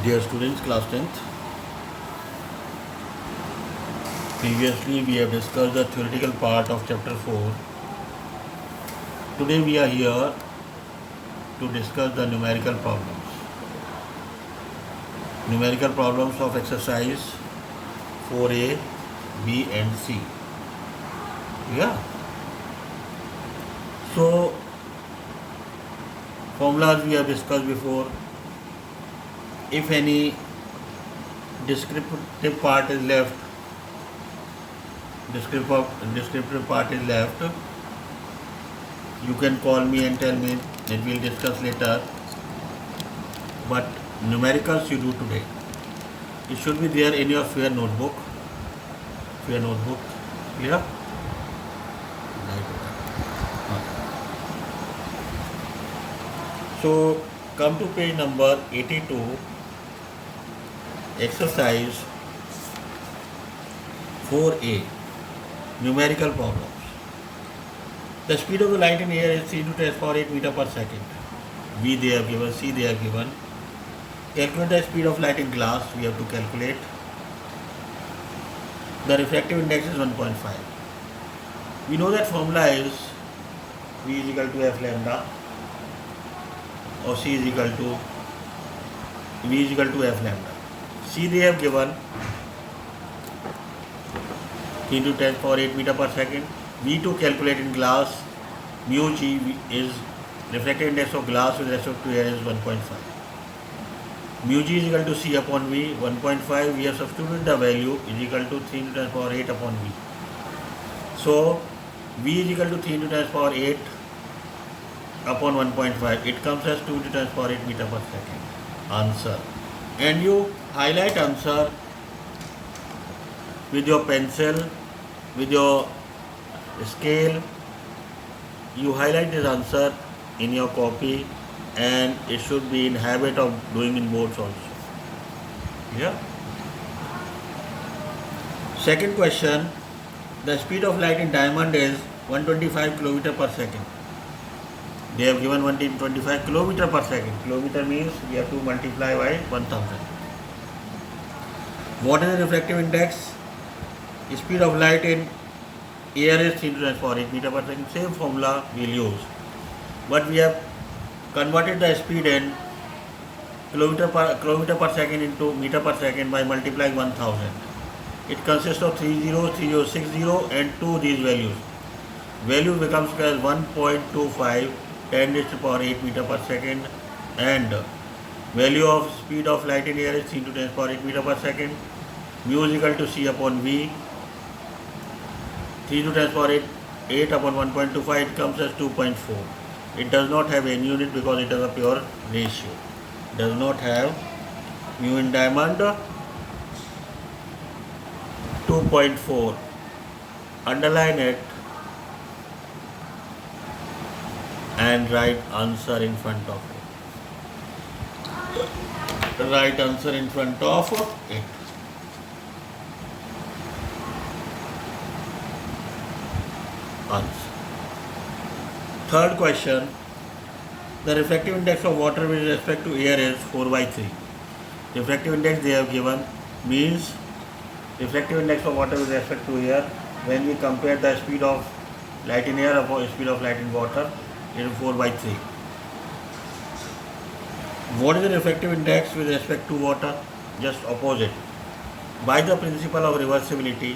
Dear students, class 10th, previously we have discussed the theoretical part of chapter 4. Today we are here to discuss the numerical problems. Numerical problems of exercise 4A, B and C. Yeah. So, formulas we have discussed before. If any descriptive part is left, descriptive part is left, you can call me and tell me, that we'll discuss later. But numericals you do today. It should be there in your fair notebook. Fair notebook. Clear? So come to page number 82. Exercise 4A. Numerical problems. The speed of the light in air is 3 to 10 power 8 meter per second. V they have given, C they have given. Calculate the speed of light in glass. We have to calculate. The refractive index is 1.5. We know that formula is V is equal to F lambda or C is equal to V is equal to F lambda. C they have given 3 to 10 power 8 meter per second. V to calculate in glass, mu G is refractive index of glass with respect to air is 1.5. Mu G is equal to C upon V, 1.5. We have substituted the value is equal to 3 to 10 power 8 upon V. So V is equal to 3 to 10 power 8 upon 1.5. It comes as 2 to 10 power 8 meter per second. Answer. And you highlight answer with your pencil, with your scale. You highlight this answer in your copy, and it should be in habit of doing in boards also. Yeah. Second question. The speed of light in diamond is 125 km per second. They have given 125 km per second. Kilometer means we have to multiply by 1000. What is the refractive index? Speed of light in air is 3 to 10 power 8 meter per second. Same formula we will use. But we have converted the speed in kilometer per second into meter per second by multiplying 1000. It consists of 30, 3060 and 2 these values. Value becomes as 1.25 10 raised to power 8 meter per second, and value of speed of light in air is 3 to 10 power 8 meter per second. Mu is equal to C upon V. 3 to 10 power 8 upon 1.25, it comes as 2.4. It does not have any unit because it is a pure ratio. Does not have mu in diamond 2.4. Underline it and write answer in front of it. Write answer in front of it. Answer. Third question. The refractive index of water with respect to air is 4/3. Refractive index they have given means refractive index of water with respect to air when we compare the speed of light in air or speed of light in water, it is 4/3. What is the refractive index with respect to water? Just opposite. By the principle of reversibility,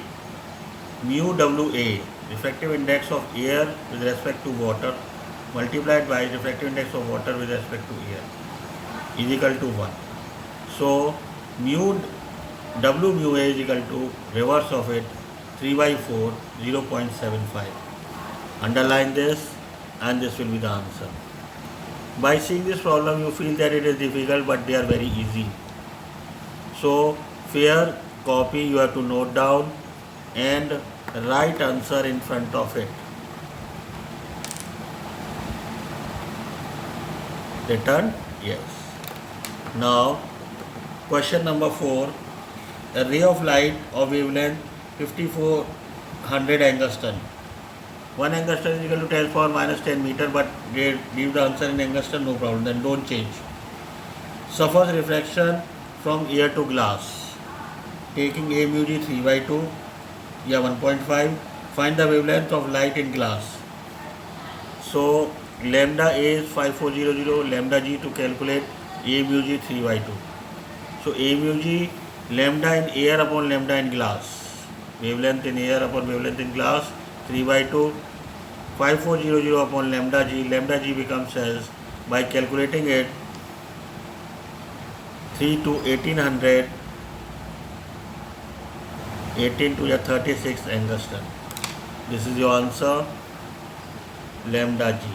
mu WA, refractive index of air with respect to water, multiplied by refractive index of water with respect to air is equal to 1. So mu W mu A is equal to reverse of it 3/4, 0.75. Underline this and this will be the answer. By seeing this problem you feel that it is difficult, but they are very easy. So fair copy you have to note down and write answer in front of it. Written? Yes. Now question number 4. A ray of light of wavelength 5400 angstrom. 1 angstrom is equal to 10 power minus 10 meter, but they leave the answer in angstrom, no problem, then don't change. Suffers refraction from air to glass. Taking A mu g 3 by 2, 1.5. Find the wavelength of light in glass. So lambda A is 5400, lambda g to calculate A mu g 3 by 2. So A mu g, lambda in air upon lambda in glass. Wavelength in air upon wavelength in glass 3 by 2. 5400 upon lambda g becomes as, by calculating it, 3 to 1800, 18 to the 36 angstrom. This is your answer, lambda g.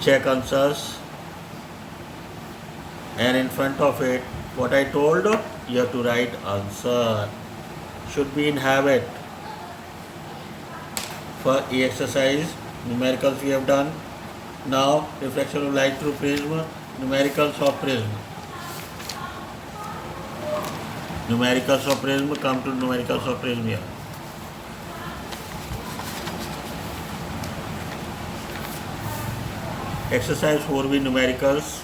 Check answers, and in front of it, what I told, you have to write answer. Should be in habit. For E exercise, numericals we have done. Now reflection of light through prism, numericals of prism. Numericals of prism, come to numericals of prism here. Exercise 4b numericals.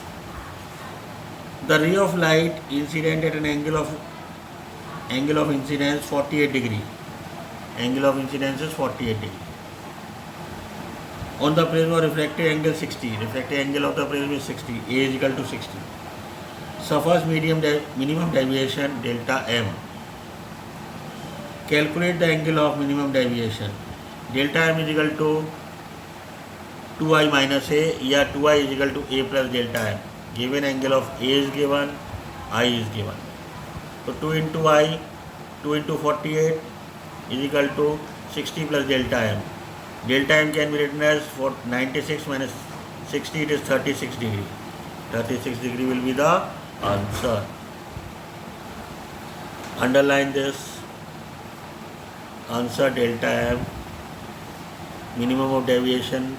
The ray of light incident at an angle of incidence 48 degree. Angle of incidence is 48 degree. On the prism of refracted angle 60. Refracted angle of the prism is 60. A is equal to 60. Suffers minimum deviation delta m. Calculate the angle of minimum deviation. Delta m is equal to 2i minus a, या 2i is equal to a plus delta m. Given angle of a is given, I is given. So 2 into I, 2 into 48 is equal to 60 plus delta m. Delta m can be written as 96 minus 60, it is 36 degree. 36 degree will be the answer. Underline this. Answer delta m. Minimum of deviation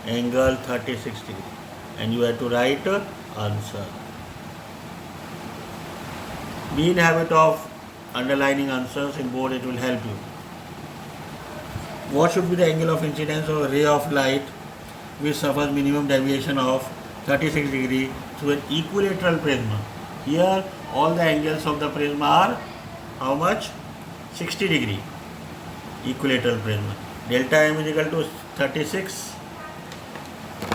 angle 36 degree. And you have to write answer. Be in habit of underlining answers in board, it will help you. What should be the angle of incidence of a ray of light which suffers minimum deviation of 36 degree through an equilateral prism? Here all the angles of the prism are how much? 60 degree. Equilateral prism. Delta m is equal to 36.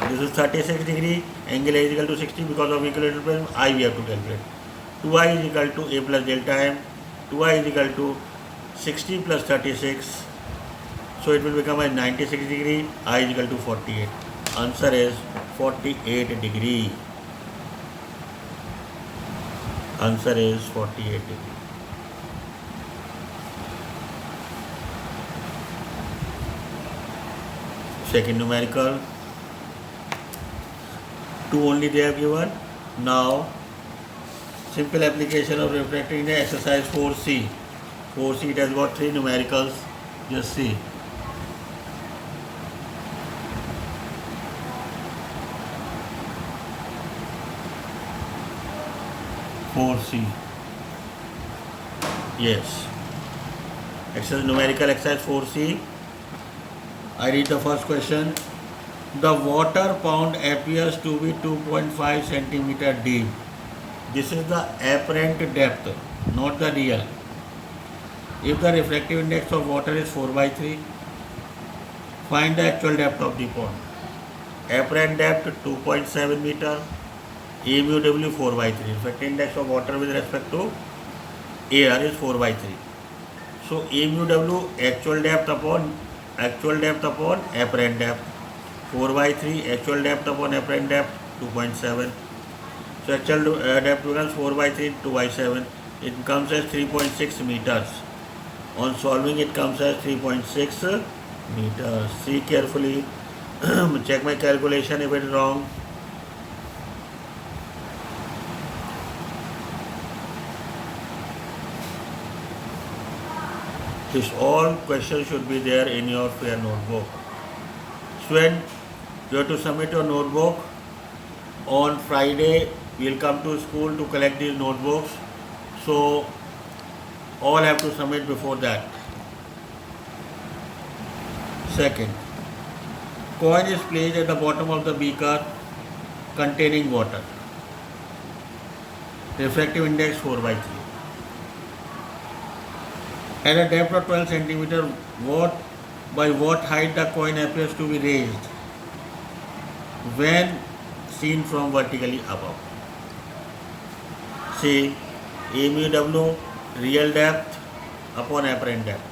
This is 36 degree. Angle A is equal to 60 because of equilateral prism. I we have to calculate. 2i is equal to a plus delta m. 2i is equal to 60 plus 36. So it will become a 96 degree. I is equal to 48. Answer is 48 degree. Answer is 48 degree. Second numerical. 2 only they have given. Now simple application of refracting the exercise 4c. 4c, it has got 3 numericals. Just see. Yes. Exercise numerical exercise 4c. I read the first question. The water pond appears to be 2.5 centimeter deep. This is the apparent depth, not the real. If the refractive index of water is 4 by 3, find the actual depth of the pond. Apparent depth 2.7 meter. A mu W 4 by 3. Refractive index of water with respect to air is 4 by 3. So A mu W actual depth upon apparent depth. 4 by 3 actual depth upon apparent depth 2.7. So actual depth becomes 4 by 3 2 by 7. It comes as 3.6 meters. On solving it comes as 3.6 meters. See carefully. Check my calculation if it is wrong. This all questions should be there in your fair notebook. Student, you have to submit your notebook. On Friday, we will come to school to collect these notebooks. So, all have to submit before that. Second, coin is placed at the bottom of the beaker containing water. refractive index 4/3. At a depth of 12 centimeter, by what height the coin appears to be raised when seen from vertically above? See, A mu W real depth upon apparent depth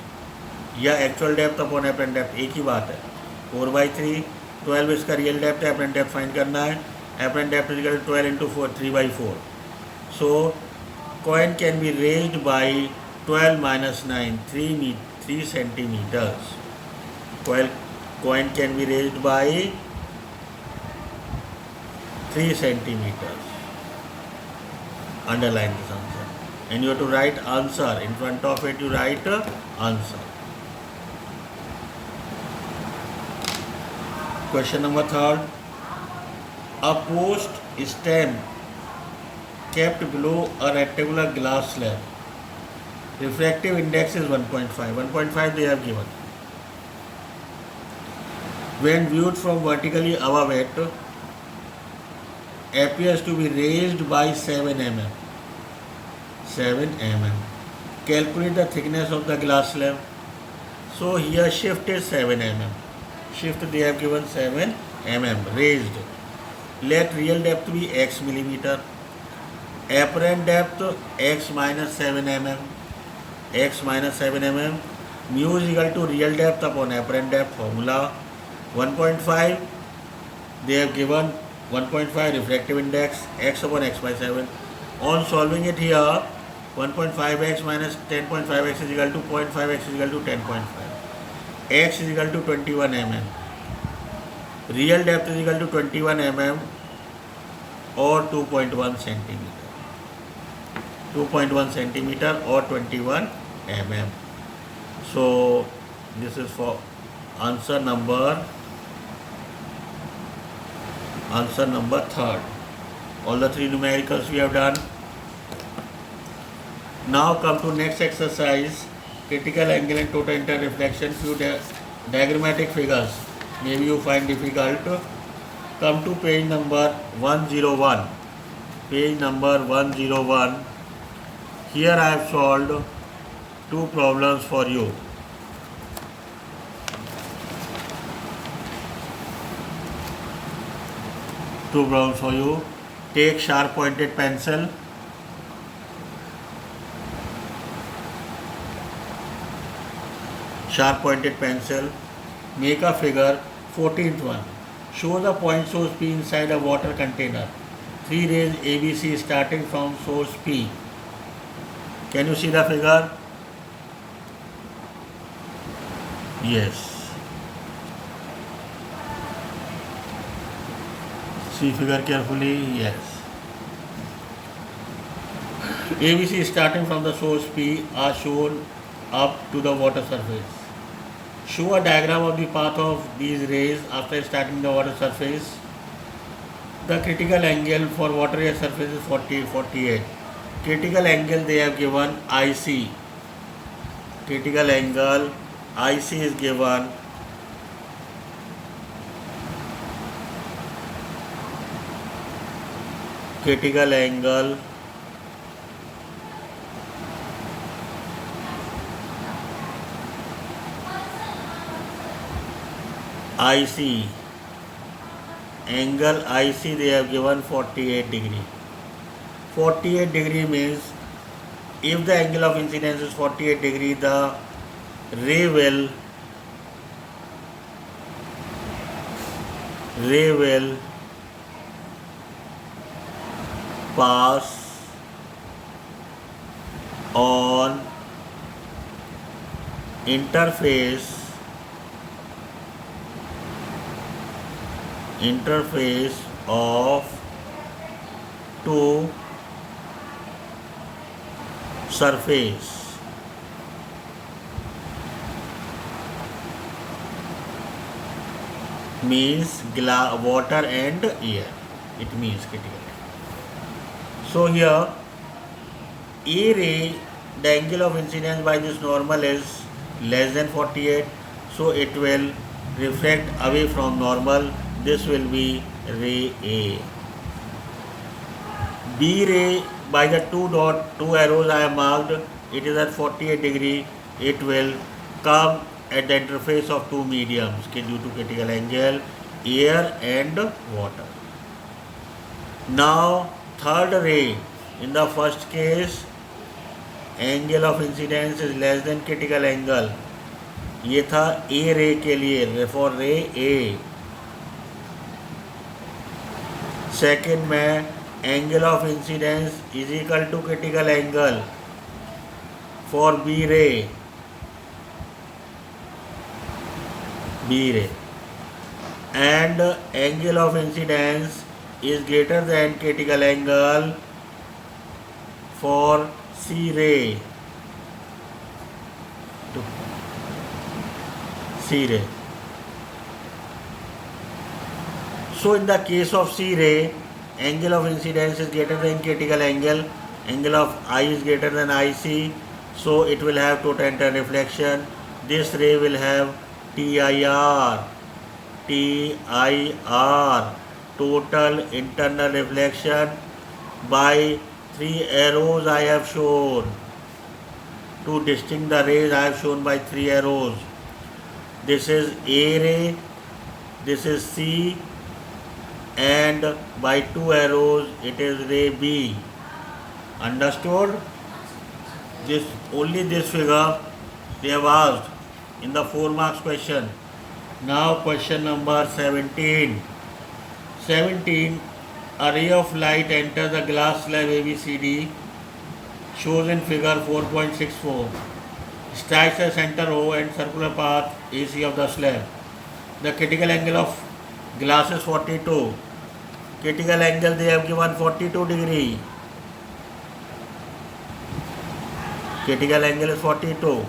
या actual depth upon apparent depth एक ही बात है. 4/3, 12 इसका real depth है, apparent depth find करना है. Apparent depth is equal to 12 into 4, 3/4. So coin can be raised by 12 minus 9, 3 centimeters. Coin can be raised by 3 centimeters. Underline this answer. And you have to write answer. In front of it you write answer. Question number 3. A post stem kept below a rectangular glass slab. Refractive index is 1.5. 1.5 they have given. When viewed from vertically above it, appears to be raised by 7 mm. 7 mm. Calculate the thickness of the glass slab. So here shift is 7 mm. Shift they have given 7 mm raised. Let real depth be x millimeter. Apparent depth x minus 7 mm. X minus 7 mm. Mu is equal to real depth upon apparent depth. Formula 1.5. They have given 1.5 refractive index, x upon x by 7. On solving it here, 1.5x minus 10.5x is equal to 0.5x is equal to 10.5. X is equal to 21 mm. Real depth is equal to 21 mm or 2.1 centimeter. 2.1 centimeter or 21 mm. So this is for answer number 3rd. All the 3 numericals we have done. Now come to next exercise, critical angle and total interreflection. Few diagrammatic figures maybe you find difficult. Come to page number 101. Page number 101. Here I have solved 2 problems for you. Take sharp pointed pencil. Make a figure. 14th one. Show the point source P inside a water container. 3 rays ABC starting from source P. Can you see the figure? Yes. See figure carefully. Yes. ABC starting from the source P are shown up to the water surface. Show a diagram of the path of these rays after starting the water surface. The critical angle for water surface is 48. Critical angle they have given IC. Critical angle IC is given critical angle IC. Angle IC they have given 48 degree. 48 degree means if the angle of incidence is 48 degree, the ray will pass on interface of 2 surface. Means water and air. It means critical. So here A ray, the angle of incidence by this normal is less than 48. So it will refract away from normal. This will be ray A. B ray, by the two arrows I have marked, it is at 48 degree. It will come at the interface of two mediums due to critical angle, air and water. Now third ray, in the first case angle of incidence is less than critical angle. ये था ए रे के लिए, for ray A. Second में angle of incidence is equal to critical angle for B ray. And angle of incidence is greater than critical angle for C ray. C ray. So in the case of C ray, angle of incidence is greater than critical angle. Angle of I is greater than IC. So it will have total internal reflection. This ray will have TIR. TIR. Total internal reflection by three arrows I have shown. To distinguish the rays I have shown by three arrows. This is A ray, this is C, and by two arrows it is ray B. Understood? Only this figure they have asked in the 4 marks question. Now question number 17. 17. A ray of light enters the glass slab ABCD shows in figure 4.64. Strikes a center O and circular path AC of the slab. The critical angle of glass is 42. Critical angle they have given 42 degree. Critical angle is 42.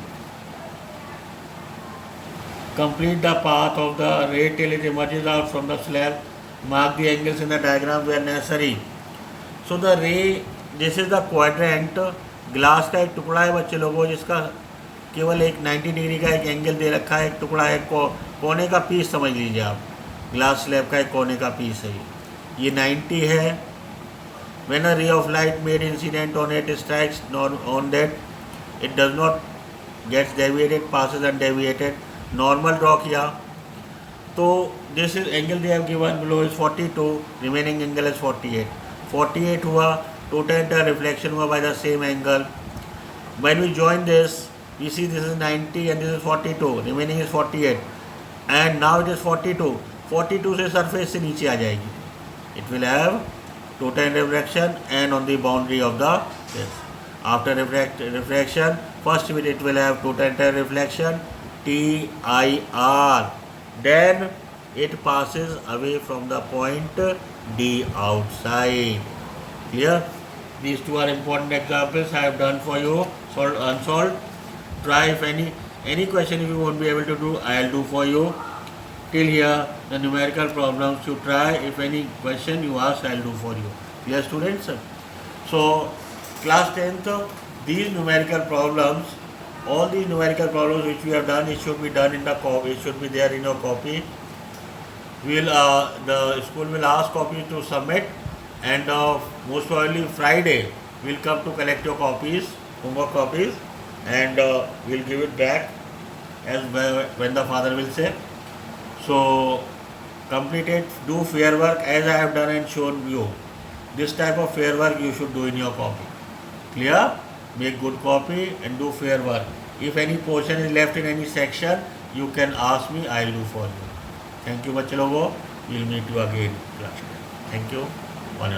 Complete the path of the ray till it emerges out from the slab. Mark the angles in the diagram where necessary. So the ray, this is the quadrant. Glass का एक टुकड़ा है बच्चे लोगों, जिसका केवल एक 90 degree का एक एंगल दे रखा है. एक टुकड़ा है, कोने का पीस समझ लीजिए आप. ग्लास स्लैब का एक कोने का पीस है. ये 90 है. When a ray of light made incident on it strikes on that, it does not gets deviated, passes undeviated. Normal draw किया तो this is angle they have given below is 42, remaining angle is 48. 48 हुआ, total entire reflection हुआ by the same angle. When we join this, we see this is 90 and this is 42, remaining is 48, and now it is 42. 42 से surface से नीचे आ जाएगी. It will have total reflection and on the boundary of the this. After refraction, first it will have total entire reflection TIR. Then it passes away from the point D outside. Clear? These two are important examples I have done for you. Solved, unsolved. Try if any question if you won't be able to do, I will do for you. Till here, the numerical problems you try. If any question you ask, I will do for you. Clear, students? So, class 10th, these numerical problems, all these numerical problems which we have done, it should be done in the copy. It should be there in your copy. The school will ask copies to submit, and most probably Friday we'll come to collect your copies, homework copies, and we'll give it back as when the father will say. So complete it, do fair work as I have done and shown you. This type of fair work you should do in your copy. Clear? Make good copy and do fair work. If any portion is left in any section, you can ask me, I will do for you. Thank you, बच्चे लोगों. We'll meet you again class. Thank you. 1